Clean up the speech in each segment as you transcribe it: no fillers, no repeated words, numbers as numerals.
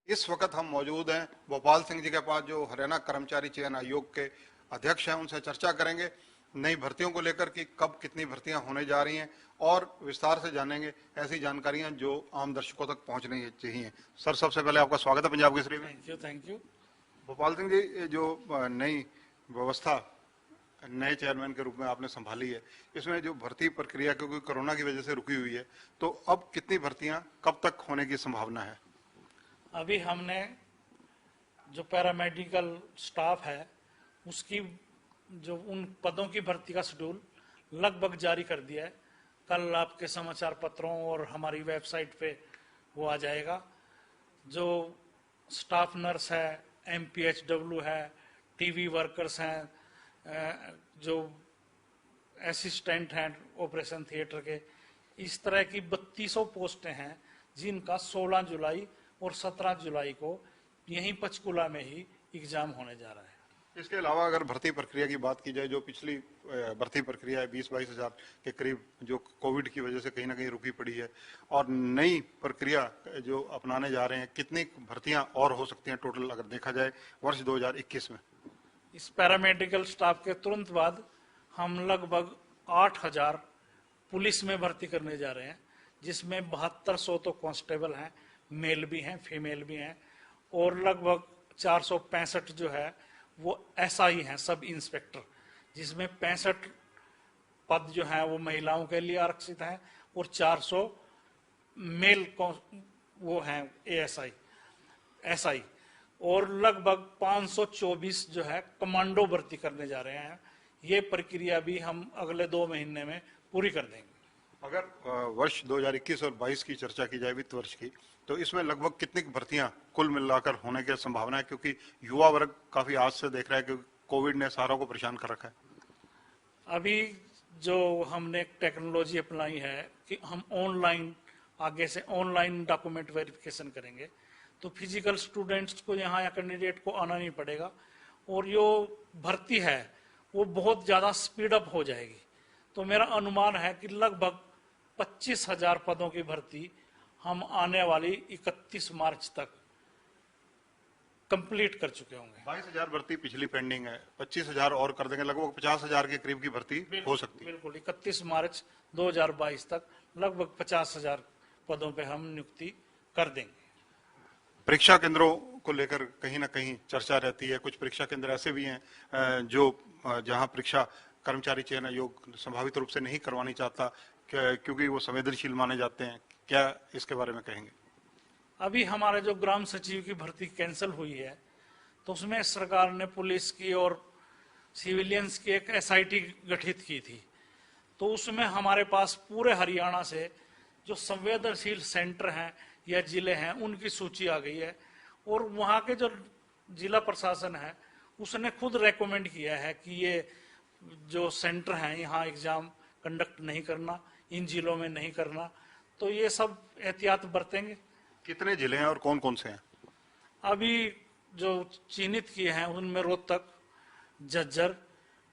इस वक्त हम मौजूद हैं भोपाल सिंह जी के पास, जो हरियाणा कर्मचारी चयन आयोग के अध्यक्ष हैं। उनसे चर्चा करेंगे नई भर्तियों को लेकर कि कब कितनी भर्तियां होने जा रही हैं, और विस्तार से जानेंगे ऐसी जानकारियां जो आम दर्शकों तक पहुंचनी चाहिए। सर, सबसे पहले आपका स्वागत है पंजाब केसरी में। Thank you. भोपाल सिंह जी, जो नई व्यवस्था नए चेयरमैन के रूप में आपने संभाली है, इसमें जो भर्ती प्रक्रिया क्योंकि कोरोना की वजह से रुकी हुई है, तो अब कितनी भर्तियां कब तक होने की संभावना है? अभी हमने जो पैरामेडिकल स्टाफ है उसकी जो उन पदों की भर्ती का शेड्यूल लगभग जारी कर दिया है। कल आपके समाचार पत्रों और हमारी वेबसाइट पे वो आ जाएगा। जो स्टाफ नर्स है, MPHW है, टीवी वर्कर्स हैं, जो असिस्टेंट हैं ऑपरेशन थिएटर के, इस तरह की 3200 पोस्टें हैं जिनका 16 जुलाई और 17 जुलाई को यहीं पंचकुला में ही एग्जाम होने जा रहा है। इसके अलावा अगर भर्ती प्रक्रिया की बात की जाए, जो पिछली भर्ती प्रक्रिया है 20-22 हजार के करीब, जो कोविड की वजह से कहीं ना कहीं रुकी पड़ी है, और नई प्रक्रिया जो अपनाने जा रहे हैं, कितनी भर्तियां और हो सकती हैं टोटल अगर देखा जाए वर्ष 2021 में? इस पैरामेडिकल स्टाफ के तुरंत बाद हम लगभग 8000 पुलिस में भर्ती करने जा रहे हैं, जिसमें 7200 तो कांस्टेबल हैं, मेल भी हैं, फीमेल भी हैं, और लगभग 465 जो है वो SI हैं, सब इंस्पेक्टर, जिसमें 65 पद जो हैं वो महिलाओं के लिए आरक्षित हैं और 400 मेल वो हैं ASI SI, और लगभग 524 जो है कमांडो भर्ती करने जा रहे हैं। ये प्रक्रिया भी हम अगले 2 महीने में पूरी कर देंगे। अगर वर्ष 2021 और 22 की चर्चा की जाए, वित्त वर्ष की, तो इसमें लगभग कितनी भर्तियां कुल मिलाकर होने की संभावना है? क्योंकि युवा वर्ग काफी आज से देख रहा है कि कोविड ने सारों को परेशान कर रखा है। अभी जो हमने टेक्नोलॉजी अपनाई है कि हम ऑनलाइन, आगे से ऑनलाइन डॉक्यूमेंट वेरिफिकेशन करेंगे, तो फिजिकल स्टूडेंट्स को यहाँ या कैंडिडेट को आना नहीं पड़ेगा, और जो भर्ती है वो बहुत ज्यादा स्पीड अप हो जाएगी। तो मेरा अनुमान है कि लगभग 25,000 पदों की भर्ती हम आने वाली 31 मार्च तक कंप्लीट कर चुके होंगे। 22,000 भर्ती पिछली पेंडिंग है, 25,000 और कर देंगे, लगभग 50,000 के करीब की भर्ती हो सकती है। बिल्कुल, 31 मार्च 2022 तक लगभग 50,000 पदों पे हम नियुक्ति कर देंगे। परीक्षा केंद्रों को लेकर कहीं ना कहीं चर्चा रहती है। कुछ परीक्षा केंद्र ऐसे भी हैं जो जहां परीक्षा कर्मचारी चयन आयोग संभावित रूप से नहीं करवानी चाहता, क्योंकि वो संवेदनशील माने जाते हैं। क्या इसके बारे में कहेंगे? अभी हमारे जो ग्राम सचिव की भर्ती कैंसिल हुई है, तो उसमें सरकार ने पुलिस की और सिविलियंस की एक SIT गठित की थी। तो उसमें हमारे पास पूरे हरियाणा से जो संवेदनशील सेंटर हैं या जिले हैं उनकी सूची आ गई है, और वहाँ के जो जिला प्रशासन है उसने खुद रेकमेंड किया है कि ये जो सेंटर हैं यहाँ एग्जाम कंडक्ट नहीं करना, इन जिलों में नहीं करना। तो ये सब एहतियात बरतेंगे। कितने जिले हैं और कौन कौन से हैं? अभी जो चिन्हित किए हैं उनमें रोहतक, झज्जर,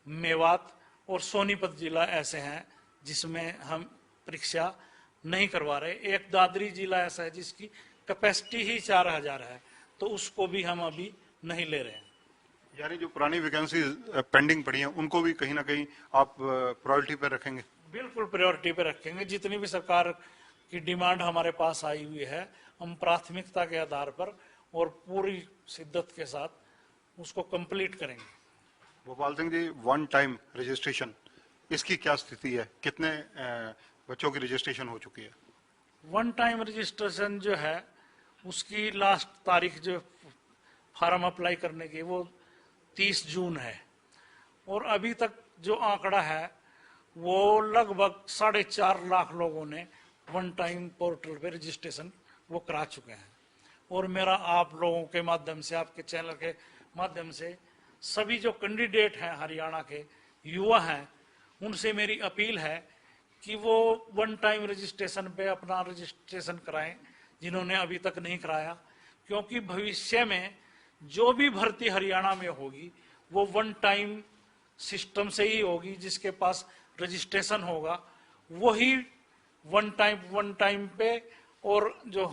मेवात और सोनीपत जिला ऐसे हैं जिसमें हम परीक्षा नहीं करवा रहे। एक दादरी जिला ऐसा है जिसकी कैपेसिटी ही 4000 है, तो उसको भी हम अभी नहीं ले रहे हैं। यानी जो पुरानी वैकेंसी पेंडिंग पड़ी हैं उनको भी कहीं ना कहीं आप प्रायोरिटी पे रखेंगे? बिल्कुल प्रायोरिटी पे रखेंगे। जितनी भी सरकार की डिमांड हमारे पास आई हुई है, हम प्राथमिकता के आधार पर और पूरी शिद्दत के साथ उसको कंप्लीट करेंगे। भोपाल सिंह जी, वन टाइम रजिस्ट्रेशन, इसकी क्या स्थिति है? कितने बच्चों की रजिस्ट्रेशन हो चुकी है? वन टाइम रजिस्ट्रेशन जो है उसकी लास्ट तारीख जो फार्म अप्लाई करने की वो 30 जून है, और अभी तक जो आंकड़ा है वो लगभग 4.5 लाख लोगों ने वन टाइम पोर्टल पे रजिस्ट्रेशन वो करा चुके हैं। और मेरा आप लोगों के माध्यम से, आपके चैनल के माध्यम से सभी जो कैंडिडेट हैं हरियाणा के युवा हैं, उनसे मेरी अपील है कि वो वन टाइम रजिस्ट्रेशन पे अपना रजिस्ट्रेशन कराएं जिन्होंने अभी तक नहीं कराया, क्योंकि भविष्य में जो भी भर्ती हरियाणा में होगी वो वन टाइम सिस्टम से ही होगी। जिसके पास रजिस्ट्रेशन होगा वही वन टाइम पे, और जो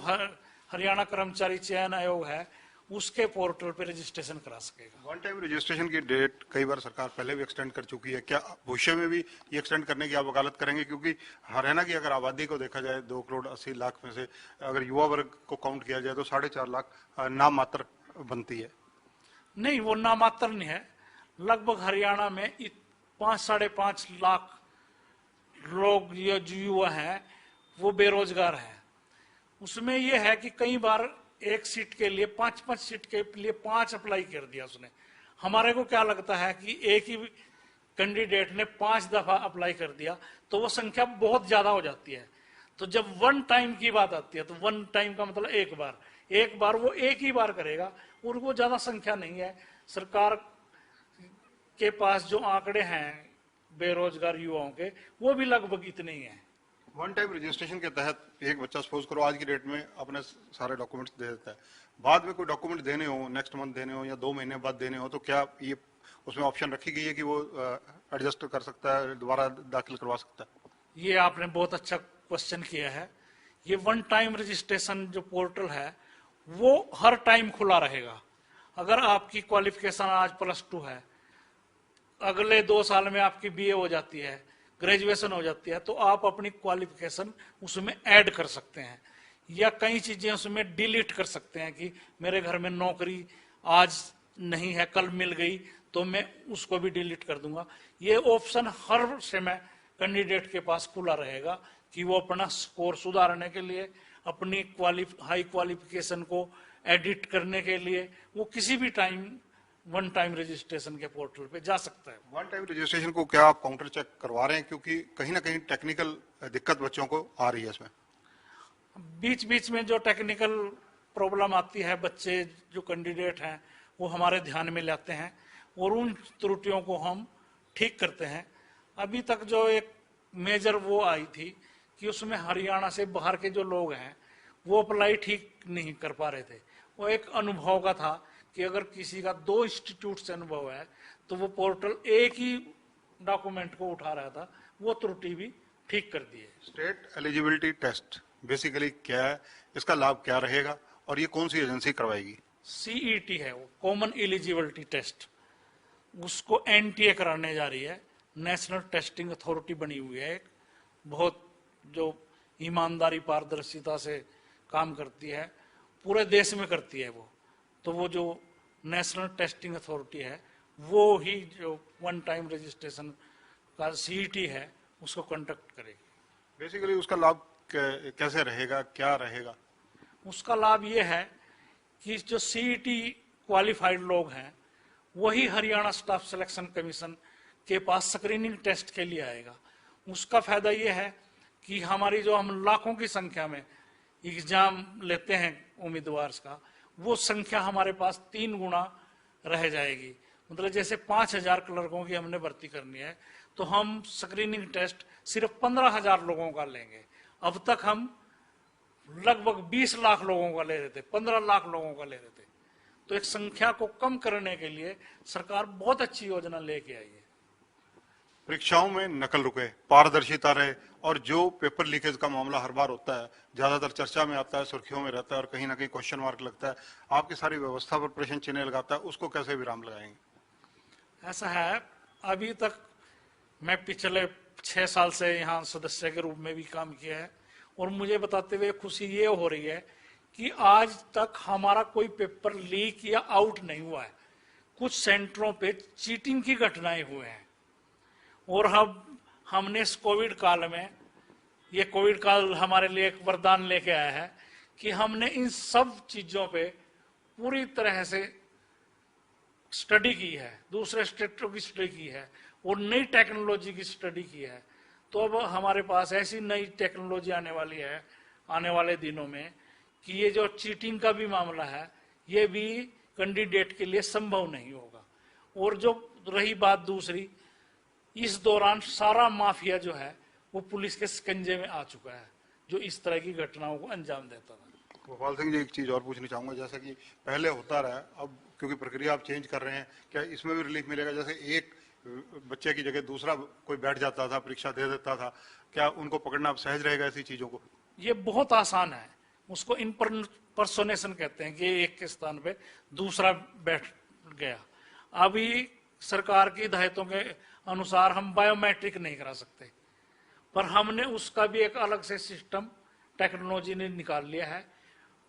हरियाणा कर्मचारी चयन आयोग है उसके पोर्टल पे रजिस्ट्रेशन करा सकेगा। वन टाइम रजिस्ट्रेशन की डेट कई बार सरकार पहले भी एक्सटेंड कर चुकी है, क्या भविष्य में भी ये एक्सटेंड करने की आप वकालत करेंगे? क्योंकि हरियाणा की अगर आबादी को देखा जाए 2,80,00,000 में से अगर युवा वर्ग को काउंट किया जाए तो 4.5 लाख नाम मात्र बनती है। नहीं, वो नामात्र नहीं है। लगभग हरियाणा में 5-5.5 लाख लोग ये जो युवा हैं वो बेरोजगार हैं। उसमें यह है कि कई बार एक सीट के लिए 5-5 सीट के लिए 5 अप्लाई कर दिया उसने। हमारे को क्या लगता है कि एक ही कैंडिडेट ने 5 दफा अप्लाई कर दिया तो वो संख्या बहुत ज्यादा हो जाती है। तो जब वन टाइम की बात आती है तो वन टाइम का मतलब एक बार वो एक ही बार करेगा और वो ज्यादा संख्या नहीं है। सरकार के पास जो आंकड़े हैं बेरोजगार युवाओं के वो भी लगभग इतने ही हैं। वन टाइम रजिस्ट्रेशन के तहत एक बच्चा सपोज करो आज की डेट में अपने सारे डॉक्यूमेंट्स दे देता है, बाद में कोई डॉक्यूमेंट देने हो, नेक्स्ट मंथ देने हो या 2 महीने बाद देने हो, तो क्या ये उसमें ऑप्शन रखी गई है कि वो एडजस्ट कर सकता है, दोबारा दाखिल करवा सकता है? ये आपने बहुत अच्छा क्वेश्चन किया है। ये वन टाइम रजिस्ट्रेशन जो पोर्टल है वो हर टाइम खुला रहेगा। अगर आपकी क्वालिफिकेशन आज +2 है, अगले 2 साल में आपकी BA हो जाती है, ग्रेजुएशन हो जाती है, तो आप अपनी क्वालिफिकेशन उसमें ऐड कर सकते हैं या कई चीजें उसमें डिलीट कर सकते हैं कि मेरे घर में नौकरी आज नहीं है कल मिल गई तो मैं उसको भी डिलीट कर दूंगा। ये ऑप्शन हर समय कैंडिडेट के पास खुला रहेगा कि वो अपना स्कोर सुधारने के लिए, अपनी हाई क्वालिफिकेशन को एडिट करने के लिए वो किसी भी टाइम वन टाइम रजिस्ट्रेशन के पोर्टल पे जा सकता है। वन टाइम रजिस्ट्रेशन को क्या आप काउंटर चेक करवा रहे हैं? क्योंकि कहीं ना कहीं टेक्निकल दिक्कत बच्चों को आ रही है इसमें। बीच बीच में जो टेक्निकल प्रॉब्लम आती है बच्चे जो कैंडिडेट हैं वो हमारे ध्यान में लाते हैं और उन त्रुटियों को हम ठीक करते हैं। अभी तक जो एक मेजर वो आई थी कि उसमें हरियाणा से बाहर के जो लोग हैं वो अप्लाई ठीक नहीं कर पा रहे थे। वो एक अनुभव का था कि अगर किसी का 2 इंस्टीट्यूट से अनुभव है तो वो पोर्टल एक ही डॉक्यूमेंट को उठा रहा था, वो त्रुटि भी ठीक कर दी है। स्टेट एलिजिबिलिटी टेस्ट बेसिकली क्या है, इसका लाभ क्या रहेगा और ये कौन सी एजेंसी करवाएगी? CET है वो, कॉमन एलिजिबिलिटी टेस्ट, उसको NTA कराने जा रही है। नेशनल टेस्टिंग अथॉरिटी बनी हुई है एक, बहुत जो ईमानदारी पारदर्शिता से काम करती है, पूरे देश में करती है वो। तो वो जो नेशनल टेस्टिंग अथॉरिटी है वो ही जो वन टाइम रजिस्ट्रेशन का CET है उसको कंडक्ट करेगी। बेसिकली उसका लाभ कैसे रहेगा, क्या रहेगा? उसका लाभ ये है कि जो CET क्वालिफाइड लोग हैं वही हरियाणा स्टाफ सिलेक्शन कमीशन के पास स्क्रीनिंग टेस्ट के लिए आएगा। उसका फायदा ये है कि हमारी जो हम लाखों की संख्या में एग्जाम लेते हैं उम्मीदवार का, वो संख्या हमारे पास 3 गुना रह जाएगी। मतलब जैसे 5,000 क्लर्कों की हमने भर्ती करनी है तो हम स्क्रीनिंग टेस्ट सिर्फ 15,000 लोगों का लेंगे। अब तक हम लगभग 20 लाख लोगों का ले रहे थे, 15 लाख लोगों का ले रहे थे। तो एक संख्या को कम करने के लिए सरकार बहुत अच्छी योजना लेके आई है। परीक्षाओं में नकल रुके, पारदर्शिता रहे और जो पेपर लीकेज का मामला हर बार होता है, ज्यादातर चर्चा में आता है, सुर्खियों में रहता है और कहीं ना कहीं क्वेश्चन मार्क लगता है, आपकी सारी व्यवस्था पर प्रश्न चिन्ह लगाता है, उसको कैसे विराम लगाएंगे? ऐसा है, अभी तक मैं पिछले 6 साल से यहाँ सदस्य के रूप में भी काम किया है और मुझे बताते हुए खुशी ये हो रही है कि आज तक हमारा कोई पेपर लीक या आउट नहीं हुआ है। कुछ सेंटरों पे चीटिंग की घटनाएं हुए हैं और हमने इस कोविड काल में, ये कोविड काल हमारे लिए एक वरदान लेके आया है कि हमने इन सब चीजों पे पूरी तरह से स्टडी की है, दूसरे स्टेटों की स्टडी की है और नई टेक्नोलॉजी की स्टडी की है। तो अब हमारे पास ऐसी नई टेक्नोलॉजी आने वाली है आने वाले दिनों में कि ये जो चीटिंग का भी मामला है ये भी कैंडिडेट के लिए संभव नहीं होगा। और जो रही बात दूसरी, इस दौरान सारा माफिया जो है वो पुलिस के शिकंजे में आ चुका है जो इस तरह की घटनाओं को अंजाम देता था। गोपाल सिंह जी, एक चीज और पूछनी चाहूंगा, जैसा कि पहले होता रहा, अब क्योंकि प्रक्रिया आप चेंज कर रहे हैं, क्या इसमें भी रिलीफ मिलेगा? जैसे एक बच्चे की जगह दूसरा कोई बैठ जाता था, परीक्षा दे देता था, क्या उनको पकड़ना अब सहज रहेगा ऐसी चीजों को? ये बहुत आसान है। उसको इम्पर्सोनेशन कहते हैं कि एक के स्थान पे दूसरा बैठ गया। अभी सरकार की हिदायतों के अनुसार हम बायोमेट्रिक नहीं करा सकते, पर हमने उसका भी एक अलग से सिस्टम टेक्नोलॉजी ने निकाल लिया है।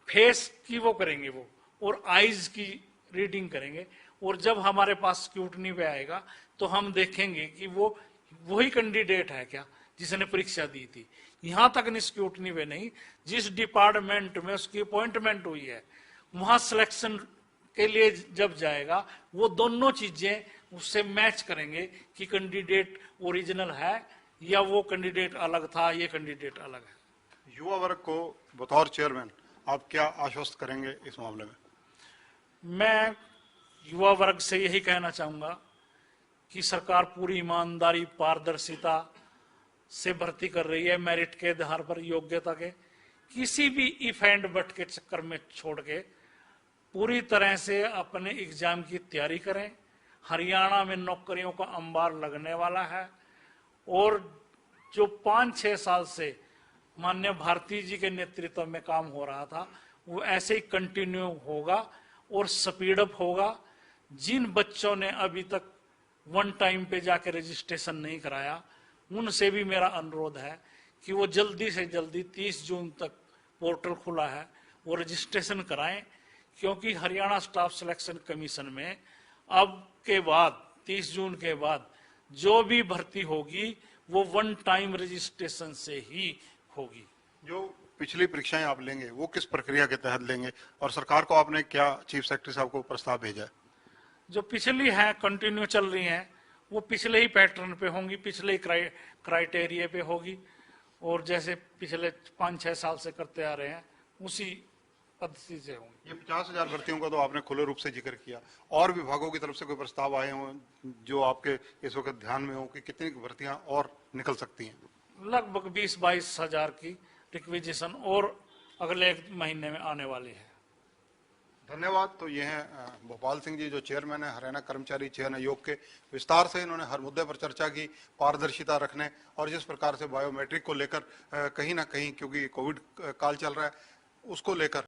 फेस की वो करेंगे वो, और आईज की रीडिंग करेंगे, और जब हमारे पास स्क्रूटनी पे आएगा तो हम देखेंगे कि वो वही कैंडिडेट है क्या जिसने परीक्षा दी थी। यहां तक नहीं स्क्रूटनी पे नहीं, जिस डिपार्टमेंट में उसकी अपॉइंटमेंट हुई है वहां सिलेक्शन के लिए जब जाएगा वो दोनों चीजें उससे मैच करेंगे कि कैंडिडेट ओरिजिनल है या वो कैंडिडेट अलग था, ये कैंडिडेट अलग है। युवा वर्ग को बतौर चेयरमैन आप क्या आश्वस्त करेंगे इस मामले में? मैं युवा वर्ग से यही कहना चाहूंगा कि सरकार पूरी ईमानदारी पारदर्शिता से भर्ती कर रही है, मेरिट के आधार पर, योग्यता के, किसी भी इफ एंड बट के चक्कर में छोड़ के पूरी तरह से अपने एग्जाम की तैयारी करें। हरियाणा में नौकरियों का अंबार लगने वाला है, और जो 5-6 साल से माननीय भारती जी के नेतृत्व में काम हो रहा था वो ऐसे ही कंटिन्यू होगा और स्पीड अप होगा। जिन बच्चों ने अभी तक वन टाइम पे जाके रजिस्ट्रेशन नहीं कराया उनसे भी मेरा अनुरोध है कि वो जल्दी से जल्दी 30 जून तक पोर्टल खुला है वो रजिस्ट्रेशन कराएं, क्योंकि हरियाणा स्टाफ सिलेक्शन कमीशन में अब के बाद 30 जून के बाद जो भी भर्ती होगी वो वन टाइम रजिस्ट्रेशन से ही होगी। जो पिछली परीक्षाएं आप लेंगे वो किस प्रक्रिया के तहत लेंगे, और सरकार को आपने क्या चीफ सेक्रेटरी साहब को प्रस्ताव भेजा है? जो पिछली हैं कंटिन्यू चल रही हैं वो पिछले ही पैटर्न पे होंगी, पिछले ही क्राइटेरिया पे होगी, और जैसे पिछले 5-6 साल से करते आ रहे हैं उसी पद्धति से होंगी। ये 50,000 भर्तियों का तो आपने खुले रूप से जिक्र किया, और विभागों की तरफ से कोई प्रस्ताव आए हों जो आपके इस वक्त ध्यान में हो कि कितनी भर्तियां और निकल सकती हैं? लगभग 20-22 हजार की रिक्विजिशन और अगले महीने में आने वाली है। धन्यवाद। तो ये हैं भोपाल सिंह जी, जो चेयरमैन है हरियाणा कर्मचारी चयन आयोग के। विस्तार से इन्होंने हर मुद्दे पर चर्चा की, पारदर्शिता रखने और जिस प्रकार से बायोमेट्रिक को लेकर कहीं ना कहीं, क्योंकि कोविड काल चल रहा है, उसको लेकर